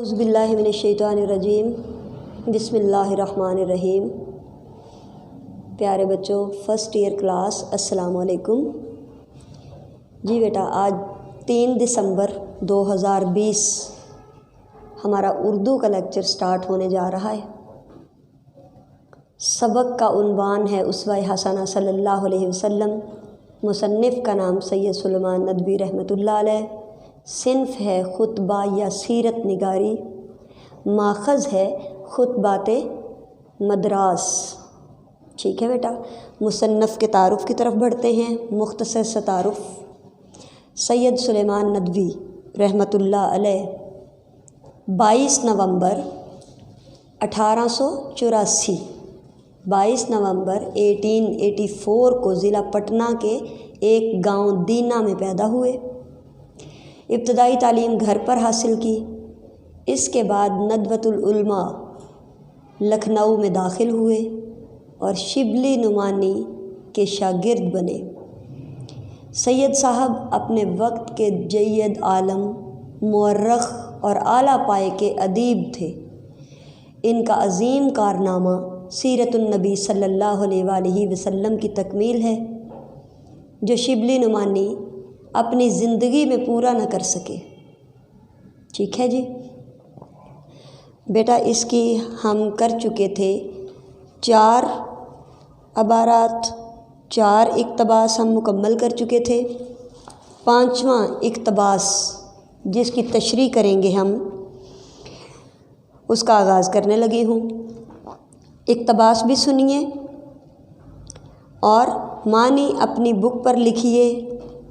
اعوذ باللہ من الشیطان الرجیم بسم اللہ الرحمن الرحیم۔ پیارے بچوں، فرسٹ ایئر کلاس، السلام علیکم۔ جی بیٹا، آج 3 دسمبر 2020 ہمارا اردو کا لیکچر سٹارٹ ہونے جا رہا ہے۔ سبق کا عنوان ہے اسوہ حسنہ صلی اللہ علیہ وسلم۔ مصنف کا نام سید سلیمان ندوی رحمۃ اللہ علیہ۔ صنف ہے خطبہ یا سیرت نگاری۔ ماخذ ہے خطبات مدراس۔ ٹھیک ہے بیٹا، مصنف کے تعارف کی طرف بڑھتے ہیں۔ مختصر سا تعارف: سید سلیمان ندوی رحمۃ اللہ علیہ 22 نومبر 1884 22 نومبر 1884 کو ضلع پٹنہ کے ایک گاؤں دینا میں پیدا ہوئے۔ ابتدائی تعلیم گھر پر حاصل کی۔ اس کے بعد ندوۃ العلماء لکھنؤ میں داخل ہوئے اور شبلی نعمانی کے شاگرد بنے۔ سید صاحب اپنے وقت کے جید عالم، مورخ اور اعلیٰ پائے کے ادیب تھے۔ ان کا عظیم کارنامہ سیرت النبی صلی اللہ علیہ وآلہ وسلم کی تکمیل ہے، جو شبلی نعمانی اپنی زندگی میں پورا نہ کر سکے۔ ٹھیک ہے جی بیٹا، اس کی ہم کر چکے تھے 4 عبارات، 4 اقتباس ہم مکمل کر چکے تھے۔ 5واں اقتباس جس کی تشریح کریں گے ہم، اس کا آغاز کرنے لگی ہوں۔ اقتباس بھی سنیے اور معنی اپنی بک پر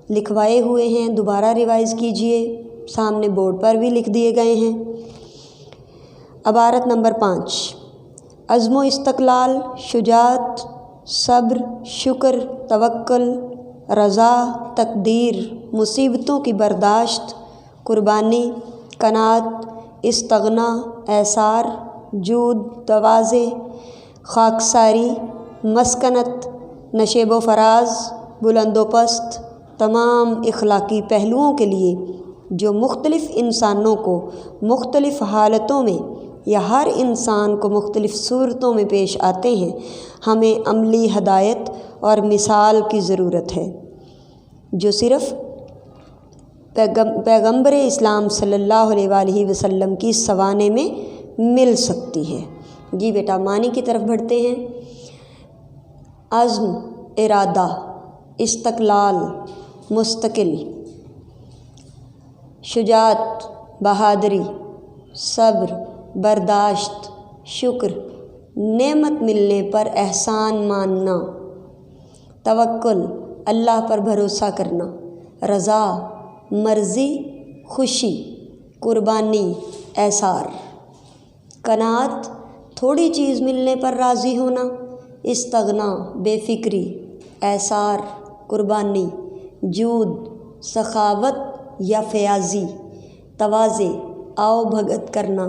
لکھوائے ہوئے ہیں، دوبارہ ریوائز کیجئے، سامنے بورڈ پر بھی لکھ دیے گئے ہیں۔ عبارت نمبر 5: عزم و استقلال، شجاعت، صبر، شکر، توکل، رضا، تقدیر، مصیبتوں کی برداشت، قربانی، قناعت، استغنا، ایثار، جود، تواضع، خاکساری، مسکنت، نشیب و فراز، بلند و پست، تمام اخلاقی پہلوؤں کے لیے جو مختلف انسانوں کو مختلف حالتوں میں یا ہر انسان کو مختلف صورتوں میں پیش آتے ہیں، ہمیں عملی ہدایت اور مثال کی ضرورت ہے، جو صرف پیغمبر اسلام صلی اللہ علیہ وآلہ وسلم کی سوانے میں مل سکتی ہے۔ جی بیٹا، معنی کی طرف بڑھتے ہیں۔ عزم، ارادہ، استقلال، مستقل، شجاعت، بہادری، صبر، برداشت، شکر، نعمت ملنے پر احسان ماننا، توکل، اللہ پر بھروسہ کرنا، رضا، مرضی، خوشی، قربانی، ایثار، قناعت، تھوڑی چیز ملنے پر راضی ہونا، استغنا، بے فکری، ایثار، قربانی، جود، سخاوت یا فیاضی، تواضع، آؤ بھگت کرنا،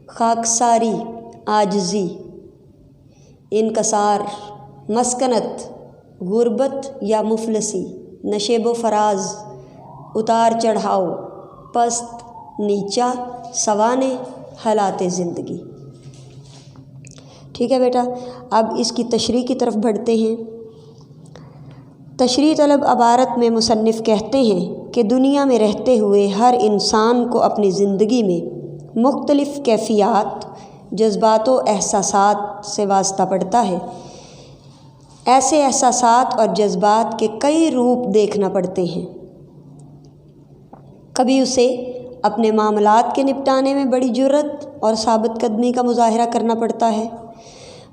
خاکساری، عاجزی، انکسار، مسکنت، غربت یا مفلسی، نشیب و فراز، اتار چڑھاؤ، پست نیچا، سوانے، حالات زندگی۔ ٹھیک ہے بیٹا، اب اس کی تشریح کی طرف بڑھتے ہیں۔ تشریح طلب عبارت میں مصنف کہتے ہیں کہ دنیا میں رہتے ہوئے ہر انسان کو اپنی زندگی میں مختلف کیفیات، جذبات و احساسات سے واسطہ پڑتا ہے۔ ایسے احساسات اور جذبات کے کئی روپ دیکھنا پڑتے ہیں۔ کبھی اسے اپنے معاملات کے نپٹانے میں بڑی جرأت اور ثابت قدمی کا مظاہرہ کرنا پڑتا ہے۔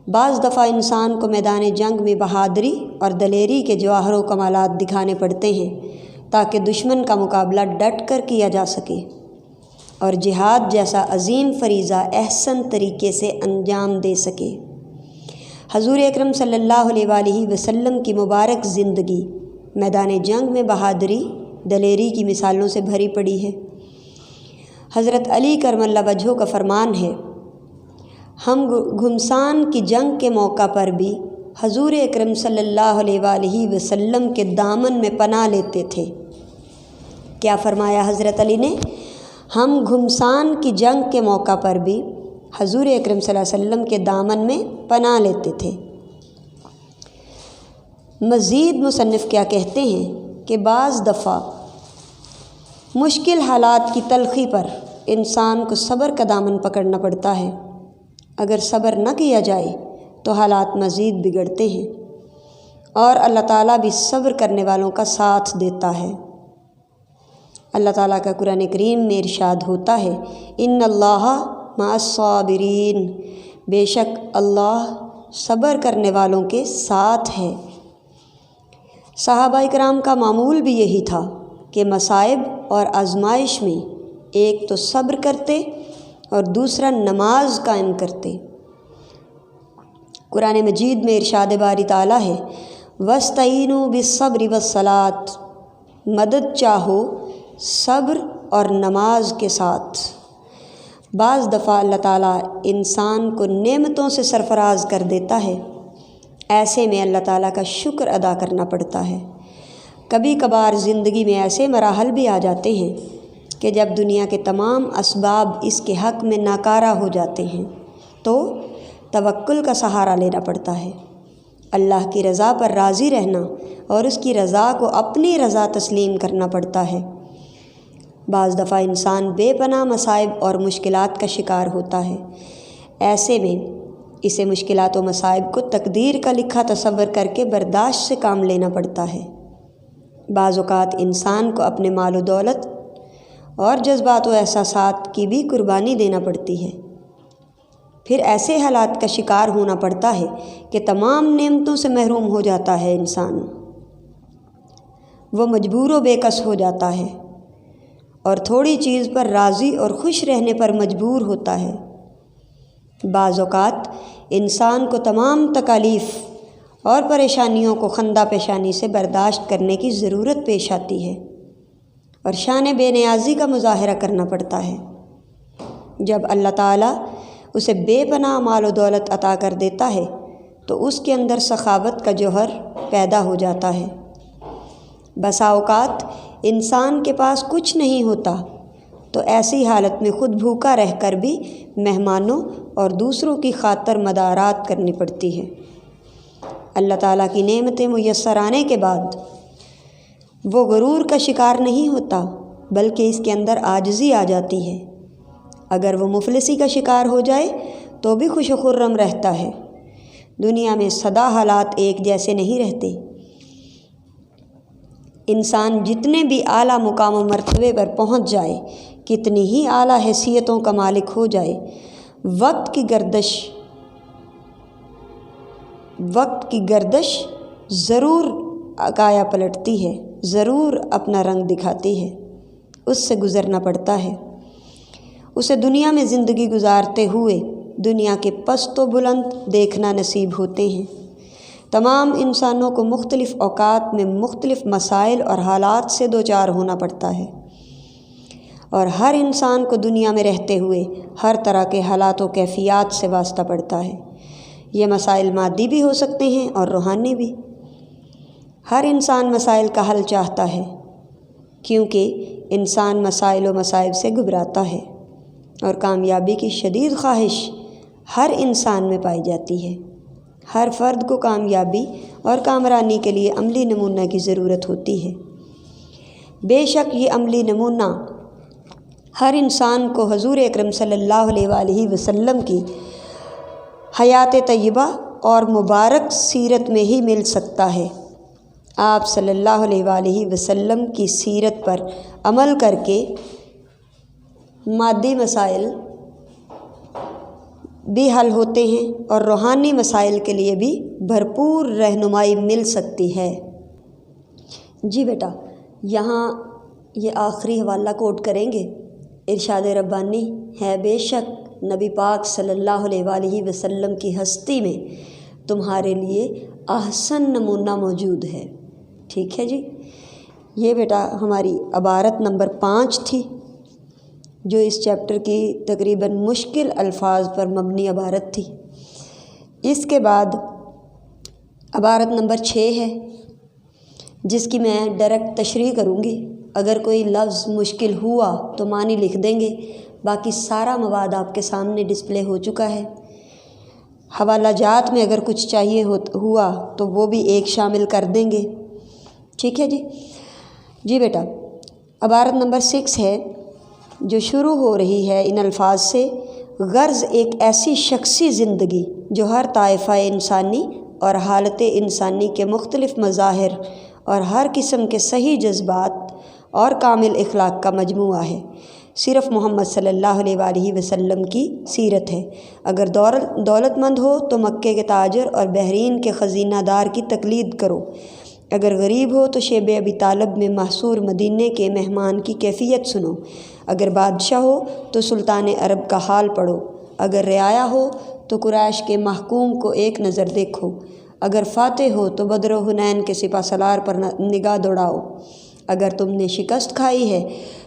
بعض دفعہ انسان کو میدان جنگ میں بہادری اور دلیری کے جواہر و کمالات دکھانے پڑتے ہیں تاکہ دشمن کا مقابلہ ڈٹ کر کیا جا سکے اور جہاد جیسا عظیم فریضہ احسن طریقے سے انجام دے سکے۔ حضور اکرم صلی اللہ علیہ وآلہ وسلم کی مبارک زندگی میدان جنگ میں بہادری، دلیری کی مثالوں سے بھری پڑی ہے۔ حضرت علی کرم اللہ وجہہ کا فرمان ہے: ہم گھمسان کی جنگ کے موقع پر بھی حضور اکرم صلی اللہ علیہ وآلہ وسلم کے دامن میں پناہ لیتے تھے۔ کیا فرمایا حضرت علی نے؟ ہم گھمسان کی جنگ کے موقع پر بھی حضور اکرم صلی اللہ علیہ وسلم کے دامن میں پناہ لیتے تھے۔ مزید مصنف کیا کہتے ہیں کہ بعض دفعہ مشکل حالات کی تلخی پر انسان کو صبر کا دامن پکڑنا پڑتا ہے۔ اگر صبر نہ کیا جائے تو حالات مزید بگڑتے ہیں، اور اللہ تعالیٰ بھی صبر کرنے والوں کا ساتھ دیتا ہے۔ اللہ تعالیٰ کا قرآن کریم میں ارشاد ہوتا ہے، ان اللہ مع الصابرین، بے شک اللہ صبر کرنے والوں کے ساتھ ہے۔ صحابہ کرام کا معمول بھی یہی تھا کہ مصائب اور آزمائش میں ایک تو صبر کرتے اور دوسرا نماز قائم کرتے۔ قرآن مجید میں ارشاد باری تعالیٰ ہے، وَاسْتَعِینُوا بِالصَّبْرِ وَالصَّلَاةِ، مدد چاہو صبر اور نماز کے ساتھ۔ بعض دفعہ اللہ تعالیٰ انسان کو نعمتوں سے سرفراز کر دیتا ہے، ایسے میں اللہ تعالیٰ کا شکر ادا کرنا پڑتا ہے۔ کبھی کبھار زندگی میں ایسے مراحل بھی آ جاتے ہیں کہ جب دنیا کے تمام اسباب اس کے حق میں ناکارہ ہو جاتے ہیں تو توکل کا سہارا لینا پڑتا ہے۔ اللہ کی رضا پر راضی رہنا اور اس کی رضا کو اپنی رضا تسلیم کرنا پڑتا ہے۔ بعض دفعہ انسان بے پناہ مصائب اور مشکلات کا شکار ہوتا ہے، ایسے میں اسے مشکلات و مصائب کو تقدیر کا لکھا تصور کر کے برداشت سے کام لینا پڑتا ہے۔ بعض اوقات انسان کو اپنے مال و دولت اور جذبات و احساسات کی بھی قربانی دینا پڑتی ہے۔ پھر ایسے حالات کا شکار ہونا پڑتا ہے کہ تمام نعمتوں سے محروم ہو جاتا ہے انسان، وہ مجبور و بے کس ہو جاتا ہے اور تھوڑی چیز پر راضی اور خوش رہنے پر مجبور ہوتا ہے۔ بعض اوقات انسان کو تمام تکالیف اور پریشانیوں کو خندہ پیشانی سے برداشت کرنے کی ضرورت پیش آتی ہے اور شان بے نیازی کا مظاہرہ کرنا پڑتا ہے۔ جب اللہ تعالیٰ اسے بے پناہ مال و دولت عطا کر دیتا ہے تو اس کے اندر سخاوت کا جوہر پیدا ہو جاتا ہے۔ بسا اوقات انسان کے پاس کچھ نہیں ہوتا تو ایسی حالت میں خود بھوکا رہ کر بھی مہمانوں اور دوسروں کی خاطر مدارات کرنی پڑتی ہے۔ اللہ تعالیٰ کی نعمتیں میسر آنے کے بعد وہ غرور کا شکار نہیں ہوتا بلکہ اس کے اندر عاجزی آ جاتی ہے۔ اگر وہ مفلسی کا شکار ہو جائے تو بھی خوش و خرم رہتا ہے۔ دنیا میں سدا حالات ایک جیسے نہیں رہتے۔ انسان جتنے بھی اعلیٰ مقام و مرتبے پر پہنچ جائے، کتنی ہی اعلیٰ حیثیتوں کا مالک ہو جائے، وقت کی گردش ضرور عقایا پلٹتی ہے، ضرور اپنا رنگ دکھاتی ہے، اس سے گزرنا پڑتا ہے۔ اسے دنیا میں زندگی گزارتے ہوئے دنیا کے پست و بلند دیکھنا نصیب ہوتے ہیں۔ تمام انسانوں کو مختلف اوقات میں مختلف مسائل اور حالات سے دوچار ہونا پڑتا ہے، اور ہر انسان کو دنیا میں رہتے ہوئے ہر طرح کے حالات و کیفیات سے واسطہ پڑتا ہے۔ یہ مسائل مادی بھی ہو سکتے ہیں اور روحانی بھی۔ ہر انسان مسائل کا حل چاہتا ہے کیونکہ انسان مسائل و مصائب سے گھبراتا ہے، اور کامیابی کی شدید خواہش ہر انسان میں پائی جاتی ہے۔ ہر فرد کو کامیابی اور کامرانی کے لیے عملی نمونہ کی ضرورت ہوتی ہے۔ بے شک یہ عملی نمونہ ہر انسان کو حضور اکرم صلی اللہ علیہ وآلہ وسلم کی حیات طیبہ اور مبارک سیرت میں ہی مل سکتا ہے۔ آپ صلی اللہ علیہ وآلہ وسلم کی سیرت پر عمل کر کے مادی مسائل بھی حل ہوتے ہیں اور روحانی مسائل کے لیے بھی بھرپور رہنمائی مل سکتی ہے۔ جی بیٹا، یہاں یہ آخری حوالہ کوٹ کریں گے۔ ارشاد ربانی ہے، بے شک نبی پاک صلی اللہ علیہ وآلہ وسلم کی ہستی میں تمہارے لیے احسن نمونہ موجود ہے۔ ٹھیک ہے جی، یہ بیٹا ہماری عبارت نمبر 5 تھی، جو اس چیپٹر کی تقریباً مشکل الفاظ پر مبنی عبارت تھی۔ اس کے بعد عبارت نمبر 6 ہے، جس کی میں ڈائریکٹ تشریح کروں گی۔ اگر کوئی لفظ مشکل ہوا تو معنی لکھ دیں گے، باقی سارا مواد آپ کے سامنے ڈسپلے ہو چکا ہے۔ حوالہ جات میں اگر کچھ چاہیے ہوا تو وہ بھی ایک شامل کر دیں گے، ٹھیک ہے جی بیٹا۔ عبارت نمبر 6 ہے جو شروع ہو رہی ہے ان الفاظ سے: غرض ایک ایسی شخصی زندگی جو ہر طائفہ انسانی اور حالت انسانی کے مختلف مظاہر اور ہر قسم کے صحیح جذبات اور کامل اخلاق کا مجموعہ ہے۔ صرف محمد صلی اللہ علیہ وآلہ وسلم کی سیرت ہے۔ اگر دولت مند ہو تو مکے کے تاجر اور بحرین کے خزینہ دار کی تقلید کرو، اگر غریب ہو تو شیب ابی طالب میں محصور مدینے کے مہمان کی کیفیت سنو، اگر بادشاہ ہو تو سلطان عرب کا حال پڑھو، اگر رعایا ہو تو قریش کے محکوم کو ایک نظر دیکھو، اگر فاتح ہو تو بدر و حنین کے سپہ سالار پر نگاہ دوڑاؤ، اگر تم نے شکست کھائی ہے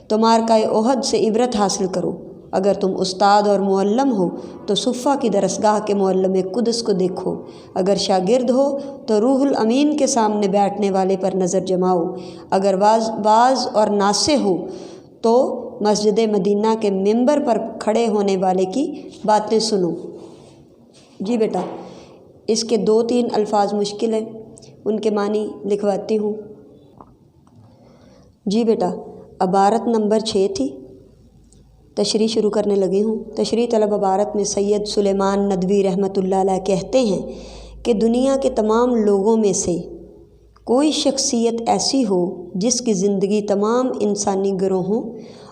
تو معرکہ احد سے عبرت حاصل کرو، اگر تم استاد اور معلم ہو تو صفہ کی درسگاہ کے معلم قدس کو دیکھو، اگر شاگرد ہو تو روح الامین کے سامنے بیٹھنے والے پر نظر جماؤ، اگر واعظ اور ناصح ہو تو مسجد مدینہ کے منبر پر کھڑے ہونے والے کی باتیں سنو۔ جی بیٹا، اس کے 2-3 الفاظ مشکل ہیں، ان کے معنی لکھواتی ہوں۔ جی بیٹا، عبارت نمبر 6 تھی، تشریح شروع کرنے لگی ہوں۔ تشریح طلب عبارت میں سید سلیمان ندوی رحمۃ اللہ علیہ کہتے ہیں کہ دنیا کے تمام لوگوں میں سے کوئی شخصیت ایسی ہو جس کی زندگی تمام انسانی گروہوں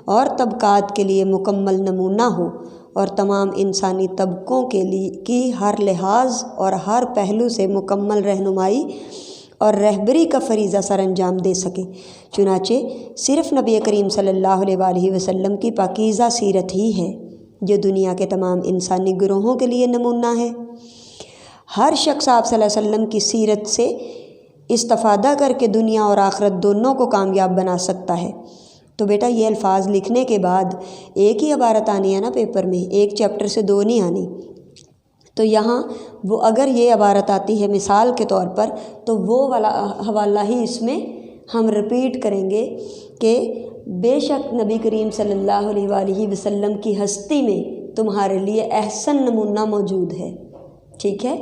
اور طبقات کے لیے مکمل نمونہ ہو اور تمام انسانی طبقوں کے لیے کی ہر لحاظ اور ہر پہلو سے مکمل رہنمائی اور رہبری کا فریضہ سر انجام دے سکے۔ چنانچہ صرف نبی کریم صلی اللہ علیہ وآلہ وسلم کی پاکیزہ سیرت ہی ہے جو دنیا کے تمام انسانی گروہوں کے لیے نمونہ ہے۔ ہر شخص آپ صلی اللہ علیہ وسلم کی سیرت سے استفادہ کر کے دنیا اور آخرت دونوں کو کامیاب بنا سکتا ہے۔ تو بیٹا یہ الفاظ لکھنے کے بعد ایک ہی عبارت آنی ہے نا پیپر میں، ایک چیپٹر سے 2 نہیں آنی۔ تو یہاں وہ اگر یہ عبارت آتی ہے مثال کے طور پر تو وہ والا حوالہ ہی اس میں ہم رپیٹ کریں گے کہ بے شک نبی کریم صلی اللہ علیہ وآلہ وسلم کی ہستی میں تمہارے لیے احسن نمونہ موجود ہے، ٹھیک ہے۔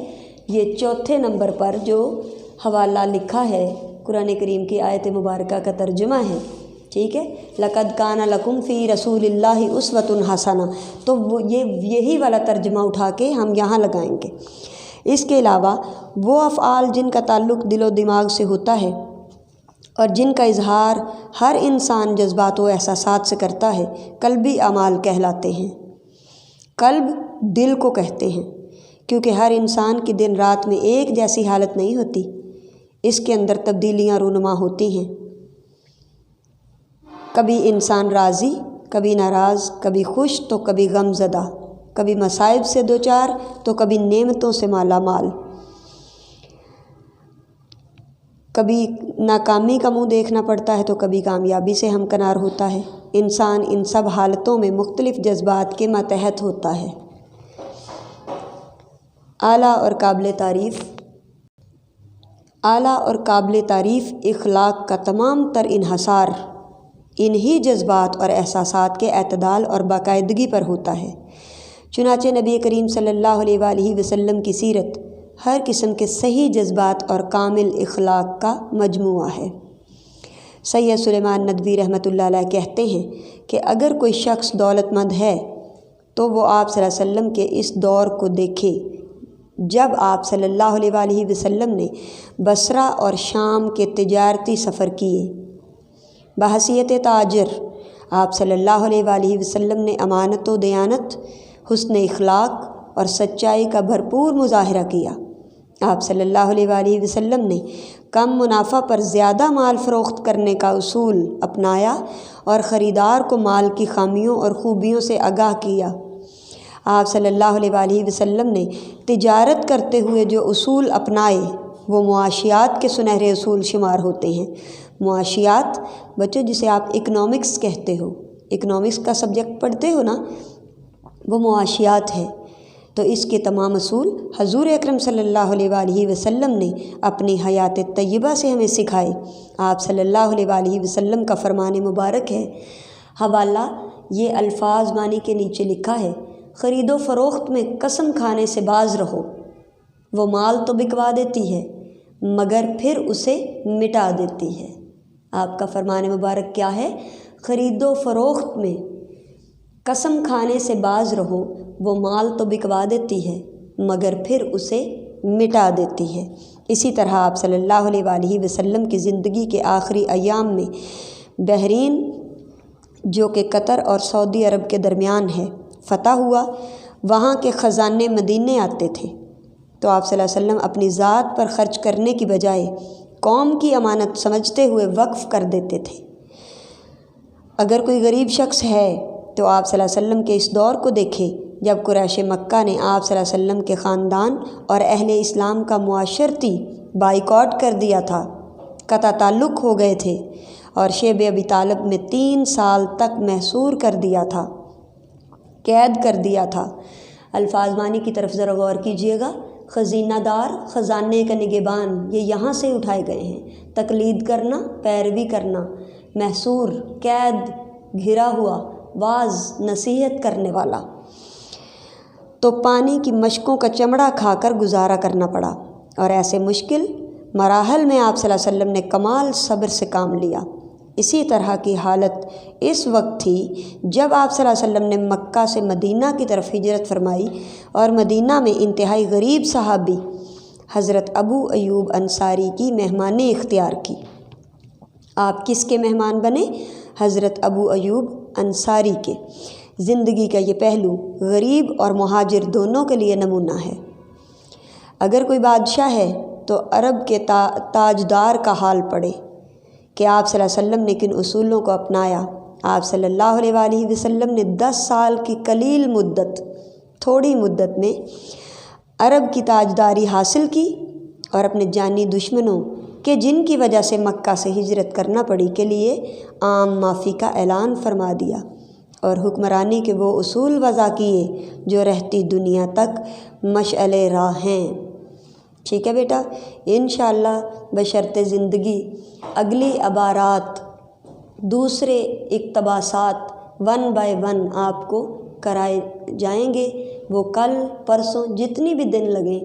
یہ 4 نمبر پر جو حوالہ لکھا ہے قرآن کریم کی آیت مبارکہ کا ترجمہ ہے، ٹھیک ہے۔ لَقَدْ كَانَ لَكُمْ فِي رَسُولِ اللَّهِ أُسْوَةٌ حَسَنَةٌ، تو وہ یہی والا ترجمہ اٹھا کے ہم یہاں لگائیں گے۔ اس کے علاوہ وہ افعال جن کا تعلق دل و دماغ سے ہوتا ہے اور جن کا اظہار ہر انسان جذبات و احساسات سے کرتا ہے قلبی اعمال کہلاتے ہیں۔ قلب دل کو کہتے ہیں کیونکہ ہر انسان کی دن رات میں ایک جیسی حالت نہیں ہوتی، اس کے اندر تبدیلیاں رونما ہوتی ہیں۔ کبھی انسان راضی، کبھی ناراض، کبھی خوش تو کبھی غم زدہ، کبھی مصائب سے دوچار تو کبھی نعمتوں سے مالا مال، کبھی ناکامی کا منہ دیکھنا پڑتا ہے تو کبھی کامیابی سے ہمکنار ہوتا ہے۔ انسان ان سب حالتوں میں مختلف جذبات کے ماتحت ہوتا ہے۔ اعلیٰ اور قابل تعریف اخلاق کا تمام تر انحصار انہی جذبات اور احساسات کے اعتدال اور باقاعدگی پر ہوتا ہے۔ چنانچہ نبی کریم صلی اللہ علیہ وآلہ وسلم کی سیرت ہر قسم کے صحیح جذبات اور کامل اخلاق کا مجموعہ ہے۔ سید سلیمان ندوی رحمۃ اللہ علیہ کہتے ہیں کہ اگر کوئی شخص دولت مند ہے تو وہ آپ صلی اللہ علیہ وسلم کے اس دور کو دیکھے جب آپ صلی اللہ علیہ وآلہ وسلم نے بصرہ اور شام کے تجارتی سفر کیے۔ بحیثیت تاجر آپ صلی اللہ علیہ وآلہ وسلم نے امانت و دیانت، حسن اخلاق اور سچائی کا بھرپور مظاہرہ کیا۔ آپ صلی اللہ علیہ وآلہ وسلم نے کم منافع پر زیادہ مال فروخت کرنے کا اصول اپنایا اور خریدار کو مال کی خامیوں اور خوبیوں سے آگاہ کیا۔ آپ صلی اللہ علیہ وآلہ وسلم نے تجارت کرتے ہوئے جو اصول اپنائے وہ معاشیات کے سنہرے اصول شمار ہوتے ہیں۔ معاشیات بچوں جسے آپ اکنامکس کہتے ہو، اکنامکس کا سبجیکٹ پڑھتے ہو نا، وہ معاشیات ہے۔ تو اس کے تمام اصول حضور اکرم صلی اللہ علیہ وآلہ وسلم نے اپنی حیات طیبہ سے ہمیں سکھائے۔ آپ صلی اللہ علیہ وآلہ وسلم کا فرمان مبارک ہے، حوالہ یہ الفاظ معنی کے نیچے لکھا ہے، خرید و فروخت میں قسم کھانے سے باز رہو، وہ مال تو بکوا دیتی ہے مگر پھر اسے مٹا دیتی ہے۔ آپ کا فرمان مبارک کیا ہے؟ خرید و فروخت میں قسم کھانے سے باز رہو، وہ مال تو بکوا دیتی ہے مگر پھر اسے مٹا دیتی ہے۔ اسی طرح آپ صلی اللہ علیہ وآلہ وسلم کی زندگی کے آخری ایام میں بحرین، جو کہ قطر اور سعودی عرب کے درمیان ہے، فتح ہوا۔ وہاں کے خزانے مدینے آتے تھے، تو آپ صلی اللہ علیہ وسلم اپنی ذات پر خرچ کرنے کی بجائے قوم کی امانت سمجھتے ہوئے وقف کر دیتے تھے۔ اگر کوئی غریب شخص ہے تو آپ صلی اللہ علیہ وسلم کے اس دور کو دیکھے جب قریش مکہ نے آپ صلی اللہ علیہ وسلم کے خاندان اور اہل اسلام کا معاشرتی بائیکاٹ کر دیا تھا، قطع تعلق ہو گئے تھے، اور شیب ابی طالب میں 3 سال تک محصور کر دیا تھا، قید کر دیا تھا۔ الفاظ معنی کی طرف ذرا غور کیجیے گا۔ خزینہ دار، خزانے کا نگہبان، یہ یہاں سے اٹھائے گئے ہیں۔ تقلید کرنا، پیروی کرنا، محصور، قید، گھرا ہوا، واعظ نصیحت کرنے والا۔ تو پانی کی مشکوں کا چمڑا کھا کر گزارا کرنا پڑا، اور ایسے مشکل مراحل میں آپ صلی اللہ علیہ وسلم نے کمال صبر سے کام لیا۔ اسی طرح کی حالت اس وقت تھی جب آپ صلی اللہ علیہ وسلم نے مکہ سے مدینہ کی طرف ہجرت فرمائی اور مدینہ میں انتہائی غریب صحابی حضرت ابو ایوب انصاری کی مہمانی اختیار کی۔ آپ کس کے مہمان بنے؟ حضرت ابو ایوب انصاری کے۔ زندگی کا یہ پہلو غریب اور مہاجر دونوں کے لیے نمونہ ہے۔ اگر کوئی بادشاہ ہے تو عرب کے تاجدار کا حال پڑھے کہ آپ صلی اللہ علیہ وسلم نے کن اصولوں کو اپنایا۔ آپ صلی اللہ علیہ وآلہ وسلم نے 10 سال کی قلیل مدت، تھوڑی مدت میں عرب کی تاجداری حاصل کی، اور اپنے جانی دشمنوں کہ جن کی وجہ سے مکہ سے ہجرت کرنا پڑی کے لیے عام معافی کا اعلان فرما دیا، اور حکمرانی کے وہ اصول وضع کیے جو رہتی دنیا تک مشعل راہ ہیں۔ ٹھیک ہے بیٹا، انشاءاللہ بشرط زندگی اگلی عبارات، دوسرے اقتباسات 1 بائی 1 آپ کو کرائے جائیں گے۔ وہ کل پرسوں جتنی بھی دن لگیں،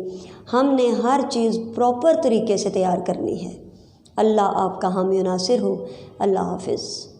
ہم نے ہر چیز پراپر طریقے سے تیار کرنی ہے۔ اللہ آپ کا حامی و ناصر ہو۔ اللہ حافظ۔